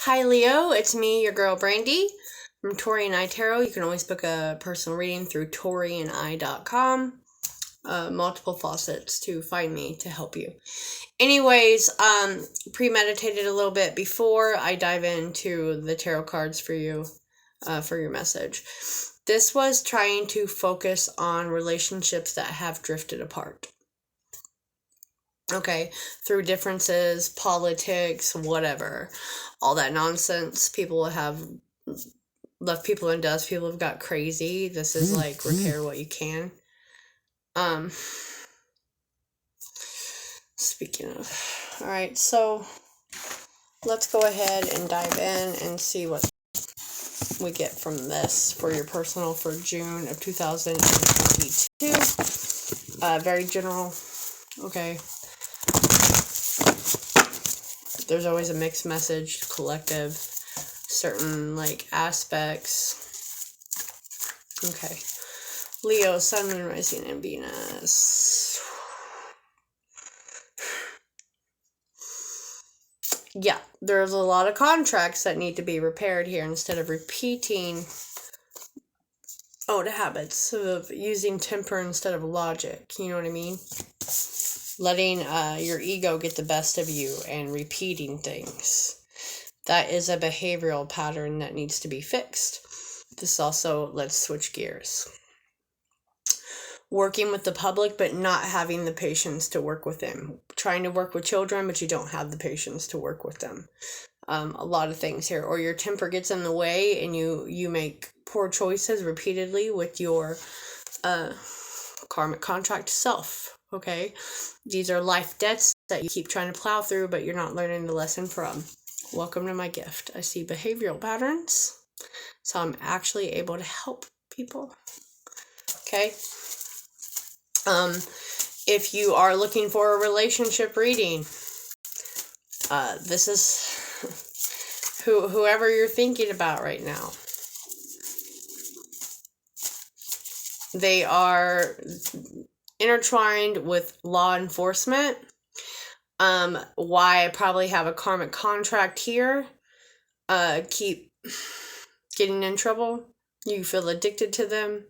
Hi Leo, it's me, your girl Brandy from Tori and I Tarot. You can always book a personal reading through toriandI.com. Multiple faucets to find me to help you. Anyways, premeditated a little bit before I dive into the tarot cards for you, for your message. This was trying to focus on relationships that have drifted apart. Okay, through differences, politics, whatever, all that nonsense. People have left people in dust. People have got crazy. This is like repair what you can. Speaking of, all right, so let's go ahead and dive in and see what we get from this for your personal for June of 2022. Very general. Okay. There's always a mixed message, collective, certain like aspects. Okay. Leo, Sun, Moon, Rising, and Venus. Yeah, there's a lot of contracts that need to be repaired here instead of repeating old habits of using temper instead of logic. You know what I mean? Letting your ego get the best of you and repeating things. That is a behavioral pattern that needs to be fixed. This also, let's switch gears. Working with the public, but not having the patience to work with them. Trying to work with children, but you don't have the patience to work with them. A lot of things here. Or your temper gets in the way and you make poor choices repeatedly with your karmic contract self. Okay, these are life debts that you keep trying to plow through, but you're not learning the lesson from. Welcome to my gift. I see behavioral patterns, so I'm actually able to help people. Okay. If you are looking for a relationship reading, this is whoever you're thinking about right now. They are intertwined with law enforcement. Why I probably have a karmic contract here. Keep getting in trouble. You feel addicted to them.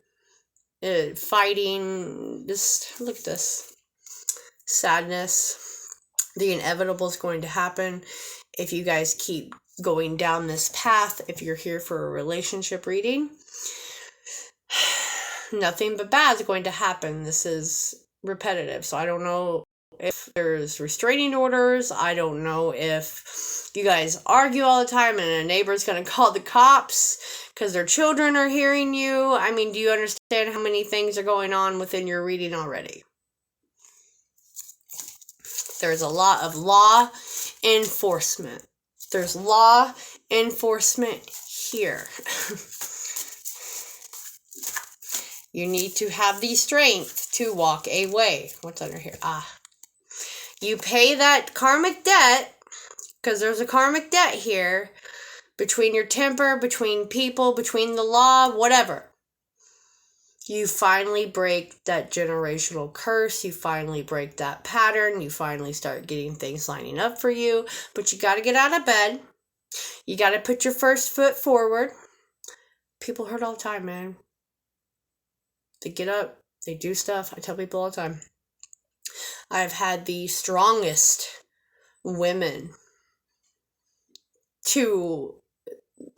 Fighting. Just look at this. Sadness. The inevitable is going to happen if you guys keep going down this path. If you're here for a relationship reading, nothing but bad is going to happen. This is repetitive, so I don't know if there's restraining orders. I don't know if you guys argue all the time and a neighbor's going to call the cops because their children are hearing you. I mean, do you understand how many things are going on within your reading already? There's a lot of law enforcement. There's law enforcement here. You need to have the strength to walk away. What's under here? You pay that karmic debt, because there's a karmic debt here, between your temper, between people, between the law, whatever. You finally break that generational curse. You finally break that pattern. You finally start getting things lining up for you. But you got to get out of bed. You got to put your first foot forward. People hurt all the time, man. They get up, they do stuff. I tell people all the time. I've had the strongest women to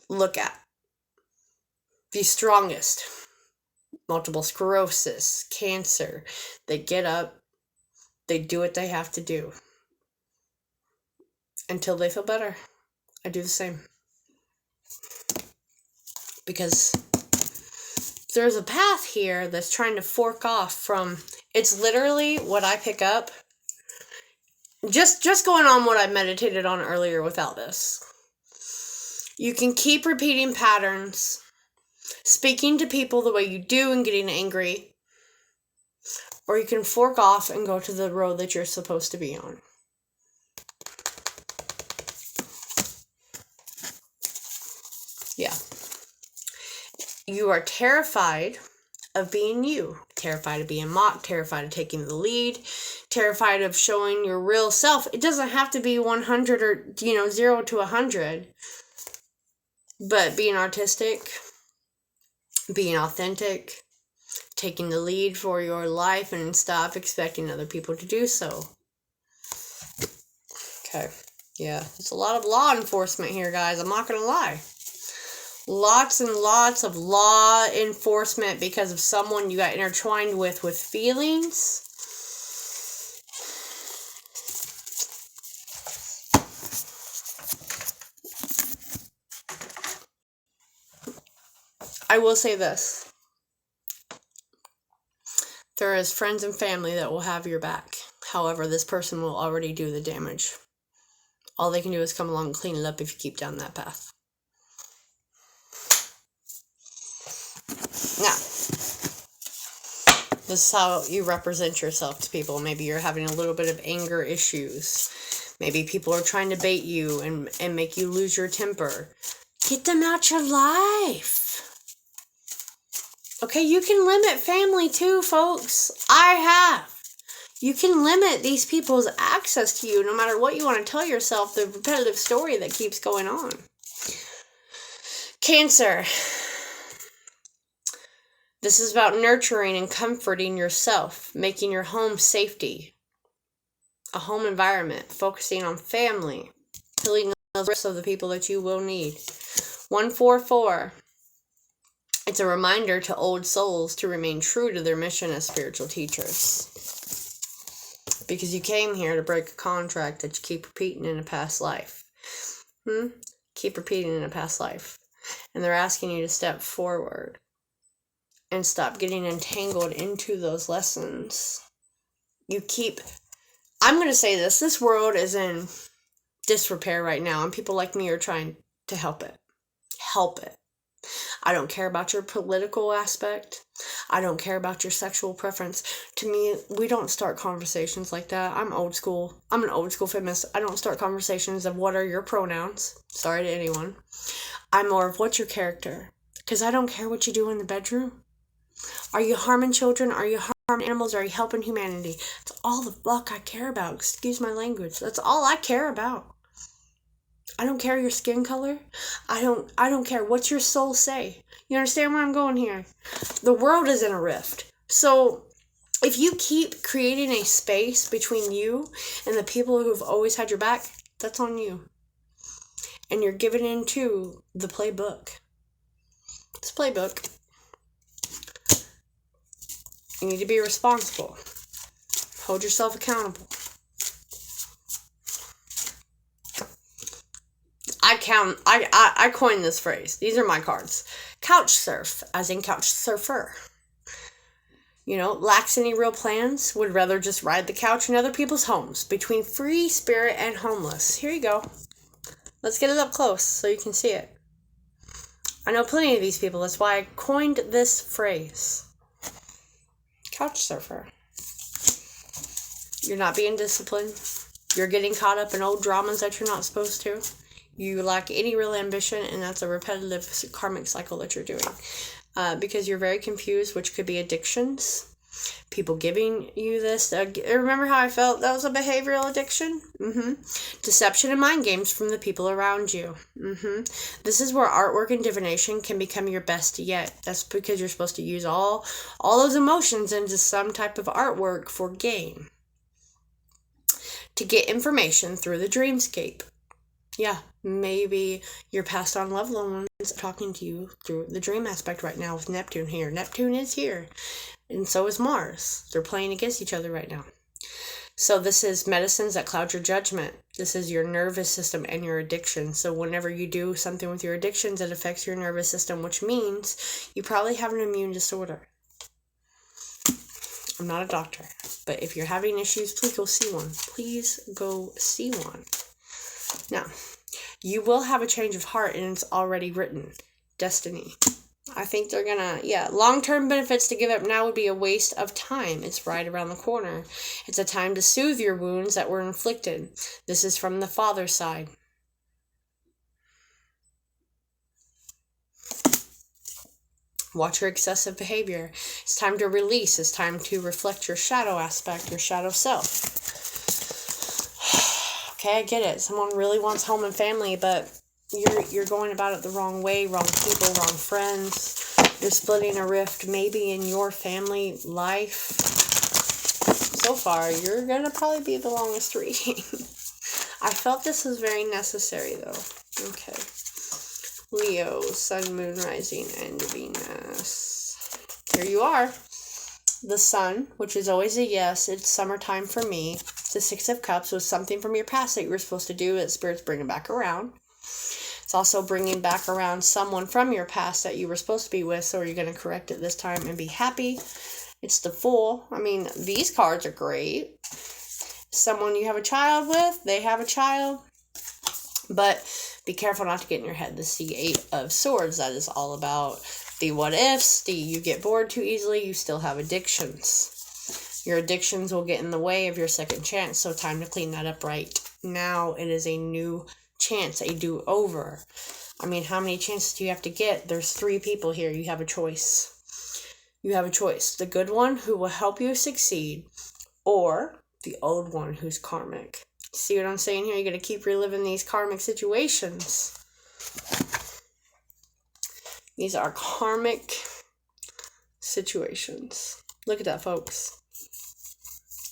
look at. The strongest. Multiple sclerosis, cancer. They get up, they do what they have to do until they feel better. I do the same. Because there's a path here that's trying to fork off from, it's literally what I pick up. Just going on what I meditated on earlier without this. You can keep repeating patterns, speaking to people the way you do and getting angry, or you can fork off and go to the road that you're supposed to be on. Yeah. You are terrified of being you, terrified of being mocked, terrified of taking the lead, terrified of showing your real self. It doesn't have to be 100 or, 0 to 100. But being artistic, being authentic, taking the lead for your life, and stop expecting other people to do so. Okay. Yeah, it's a lot of law enforcement here, guys. I'm not going to lie. Lots and lots of law enforcement because of someone you got intertwined with feelings. I will say this. There is friends and family that will have your back. However, this person will already do the damage. All they can do is come along and clean it up if you keep down that path. Now, this is how you represent yourself to people. Maybe you're having a little bit of anger issues. Maybe people are trying to bait you and make you lose your temper. Get them out your life. Okay, you can limit family too, folks. I have. You can limit these people's access to you no matter what you want to tell yourself, the repetitive story that keeps going on. Cancer. This is about nurturing and comforting yourself, making your home safety, a home environment, focusing on family, healing the rest of the people that you will need. 144. It's a reminder to old souls to remain true to their mission as spiritual teachers. Because you came here to break a contract that you keep repeating in a past life. Keep repeating in a past life. And they're asking you to step forward and stop getting entangled into those lessons. I'm going to say this world is in disrepair right now, and people like me are trying to help it. I don't care about your political aspect. I don't care about your sexual preference. To me, we don't start conversations like that. I'm old school. I'm an old school feminist. I don't start conversations of what are your pronouns. Sorry to anyone. I'm more of what's your character. Because I don't care what you do in the bedroom. Are you harming children? Are you harming animals? Are you helping humanity? That's all the fuck I care about. Excuse my language. That's all I care about. I don't care your skin color. I don't care. What's your soul say? You understand where I'm going here? The world is in a rift. So if you keep creating a space between you and the people who've always had your back, that's on you. And you're giving into the playbook. It's a playbook. You need to be responsible. Hold yourself accountable. I coined this phrase. These are my cards. Couch surf, as in couch surfer. Lacks any real plans, would rather just ride the couch in other people's homes, between free spirit and homeless. Here you go. Let's get it up close so you can see it. I know plenty of these people. That's why I coined this phrase. Couch surfer. You're not being disciplined. You're getting caught up in old dramas that you're not supposed to. You lack any real ambition, and that's a repetitive karmic cycle that you're doing. Because you're very confused, which could be addictions. People giving you this. Remember how I felt that was a behavioral addiction? Deception and mind games from the people around you. This is where artwork and divination can become your best yet. That's because you're supposed to use all those emotions into some type of artwork for gain. To get information through the dreamscape. Yeah, maybe your passed on loved ones are talking to you through the dream aspect right now with Neptune here. Neptune is here, and so is Mars. They're playing against each other right now. So this is medicines that cloud your judgment. This is your nervous system and your addiction. So whenever you do something with your addictions, it affects your nervous system, which means you probably have an immune disorder. I'm not a doctor, but if you're having issues, please go see one. Please go see one. Now, you will have a change of heart, and it's already written. Destiny. I think they're gonna, long-term benefits to give up now would be a waste of time. It's right around the corner. It's a time to soothe your wounds that were inflicted. This is from the father side. Watch your excessive behavior. It's time to release. It's time to reflect your shadow aspect, your shadow self. Okay, I get it. Someone really wants home and family, but you're going about it the wrong way, wrong people, wrong friends. You're splitting a rift maybe in your family life. So far, you're going to probably be the longest reading. I felt this was very necessary, though. Okay. Leo, Sun, Moon, Rising, and Venus. Here you are. The Sun, which is always a yes. It's summertime for me. The Six of Cups was something from your past that you were supposed to do that Spirit's bringing back around. It's also bringing back around someone from your past that you were supposed to be with, so you're going to correct it this time and be happy. It's the Fool. I mean, these cards are great. Someone you have a child with, they have a child. But be careful not to get in your head. This is the Eight of Swords. That is all about the what ifs. You get bored too easily. You still have addictions. Your addictions will get in the way of your second chance, so time to clean that up right now. It is a new chance, a do-over. I mean, how many chances do you have to get? There's 3 people here. You have a choice. You have a choice. The good one who will help you succeed, or the old one who's karmic. See what I'm saying here? You're going to keep reliving these karmic situations. These are karmic situations. Look at that, folks.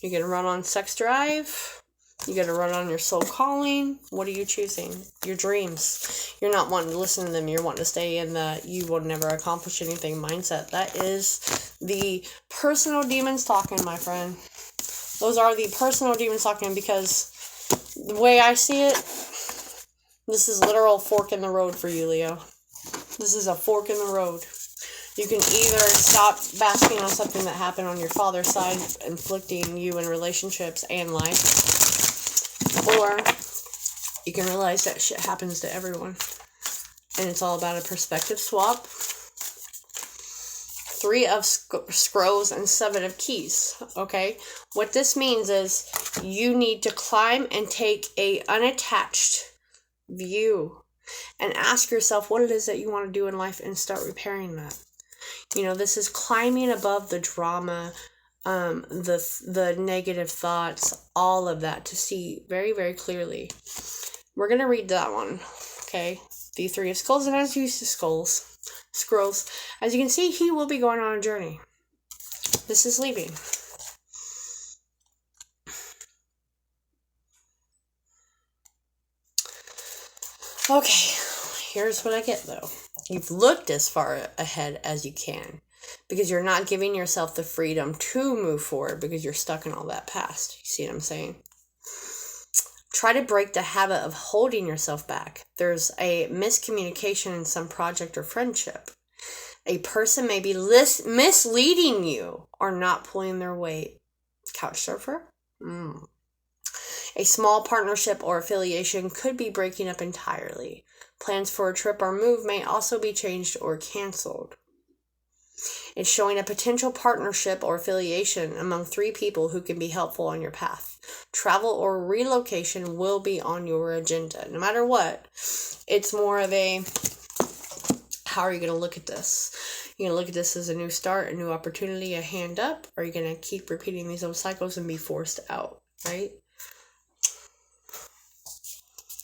You're going to run on sex drive. You're going to run on your soul calling. What are you choosing? Your dreams. You're not wanting to listen to them. You're wanting to stay in the you will never accomplish anything mindset. That is the personal demons talking, my friend. Those are the personal demons talking, because the way I see it, this is literal fork in the road for you, Leo. This is a fork in the road. You can either stop basking on something that happened on your father's side, inflicting you in relationships and life, or you can realize that shit happens to everyone. And it's all about a perspective swap. 3 of scrolls and 7 of keys. Okay, what this means is you need to climb and take a unattached view and ask yourself what it is that you want to do in life and start repairing that. You know, this is climbing above the drama, the negative thoughts, all of that, to see very, very clearly. We're gonna read that one. Okay, the 3 of skulls, and as used to scrolls. As you can see, he will be going on a journey. This is leaving. Okay, here's what I get, though. You've looked as far ahead as you can, because you're not giving yourself the freedom to move forward because you're stuck in all that past. You see what I'm saying? Try to break the habit of holding yourself back. There's a miscommunication in some project or friendship. A person may be misleading you or not pulling their weight. Couch surfer? A small partnership or affiliation could be breaking up entirely. Plans for a trip or move may also be changed or canceled. It's showing a potential partnership or affiliation among 3 people who can be helpful on your path. Travel or relocation will be on your agenda. No matter what, it's more of a, how are you going to look at this? You're going to look at this as a new start, a new opportunity, a hand up, or are you going to keep repeating these old cycles and be forced out, right?